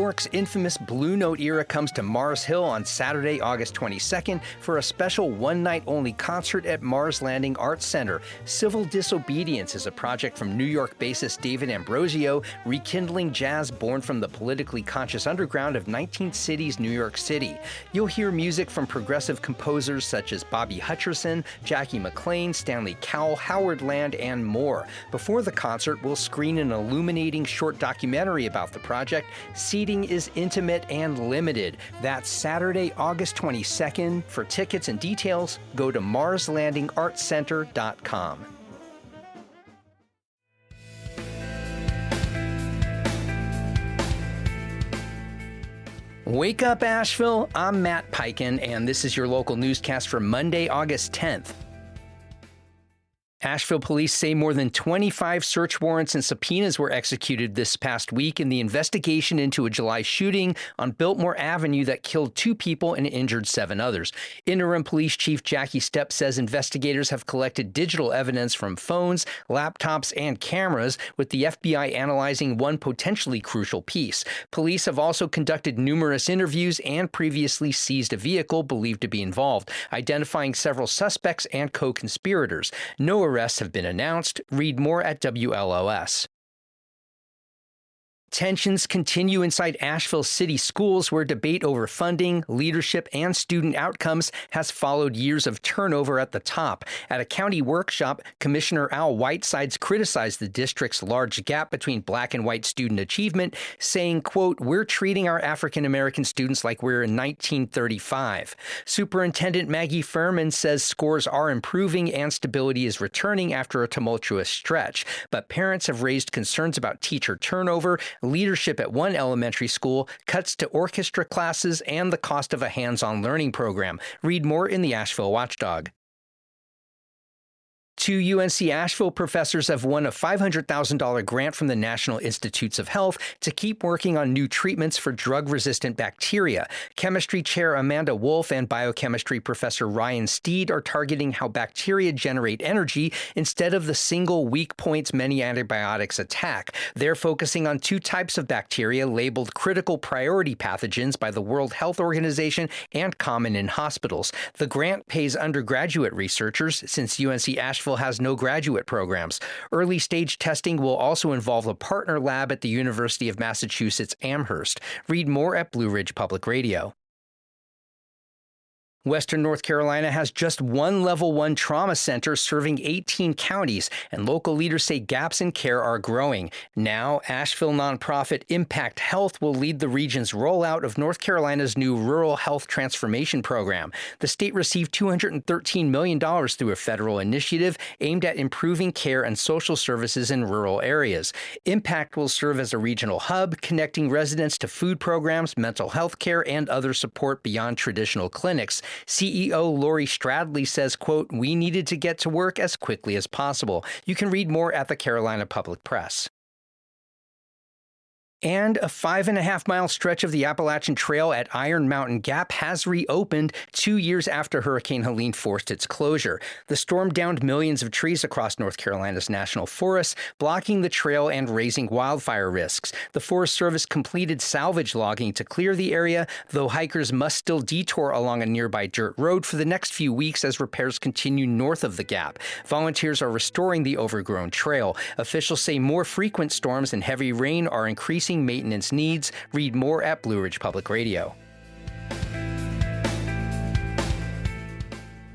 York's infamous Blue Note era comes to Mars Hill on Saturday, August 22nd for a special one-night-only concert at Mars Landing Arts Center. Civil Disobedience is a project from New York bassist David Ambrosio, rekindling jazz born from the politically conscious underground of 19th City's New York City. You'll hear music from progressive composers such as Bobby Hutcherson, Jackie McLean, Stanley Cowell, Howard Land, and more. Before the concert, we'll screen an illuminating short documentary about the project. Seating is intimate and limited. That's Saturday, August 22nd. For tickets and details, go to marslandingartscenter.com. Wake up, Asheville. I'm Matt Peiken, and this is your local newscast for Monday, August 10th. Asheville police say more than 25 search warrants and subpoenas were executed this past week in the investigation into a July shooting on Biltmore Avenue that killed 2 people and injured 7 others. Interim Police Chief Jackie Stepp says investigators have collected digital evidence from phones, laptops, and cameras, with the FBI analyzing one potentially crucial piece. Police have also conducted numerous interviews and previously seized a vehicle believed to be involved, identifying several suspects and co-conspirators. No arrests have been announced. Read more at WLOS. Tensions continue inside Asheville City Schools, where debate over funding, leadership, and student outcomes has followed years of turnover at the top. At a county workshop, Commissioner Al Whitesides criticized the district's large gap between black and white student achievement, saying, quote, "We're treating our African-American students like we're in 1935. Superintendent Maggie Furman says scores are improving and stability is returning after a tumultuous stretch, but parents have raised concerns about teacher turnover, leadership at one elementary school, cuts to orchestra classes, and the cost of a hands-on learning program. Read more in the Asheville Watchdog. 2 UNC Asheville professors have won a $500,000 grant from the National Institutes of Health to keep working on new treatments for drug-resistant bacteria. Chemistry chair Amanda Wolf and biochemistry professor Ryan Steed are targeting how bacteria generate energy instead of the single weak points many antibiotics attack. They're focusing on 2 types of bacteria labeled critical priority pathogens by the World Health Organization and common in hospitals. The grant pays undergraduate researchers, since UNC Asheville has no graduate programs. Early stage testing will also involve a partner lab at the University of Massachusetts Amherst. Read more at Blue Ridge Public Radio. Western North Carolina has just one Level 1 trauma center serving 18 counties, and local leaders say gaps in care are growing. Now, Asheville nonprofit Impact Health will lead the region's rollout of North Carolina's new Rural Health Transformation Program. The state received $213 million through a federal initiative aimed at improving care and social services in rural areas. Impact will serve as a regional hub, connecting residents to food programs, mental health care, and other support beyond traditional clinics. CEO Lori Stradley says, quote, "We needed to get to work as quickly as possible." You can read more at the Carolina Public Press. And a 5.5-mile stretch of the Appalachian Trail at Iron Mountain Gap has reopened 2 years after Hurricane Helene forced its closure. The storm downed millions of trees across North Carolina's national forests, blocking the trail and raising wildfire risks. The Forest Service completed salvage logging to clear the area, though hikers must still detour along a nearby dirt road for the next few weeks as repairs continue north of the gap. Volunteers are restoring the overgrown trail. Officials say more frequent storms and heavy rain are increasing maintenance needs. Read more at Blue Ridge Public Radio.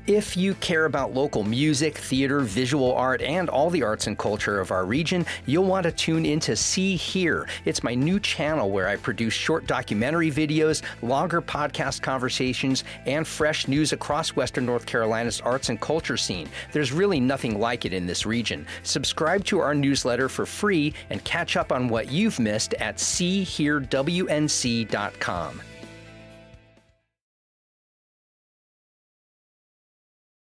If you care about local music, theater, visual art, and all the arts and culture of our region, you'll want to tune into See Here. It's my new channel where I produce short documentary videos, longer podcast conversations, and fresh news across Western North Carolina's arts and culture scene. There's really nothing like it in this region. Subscribe to our newsletter for free and catch up on what you've missed at SeeHereWNC.com.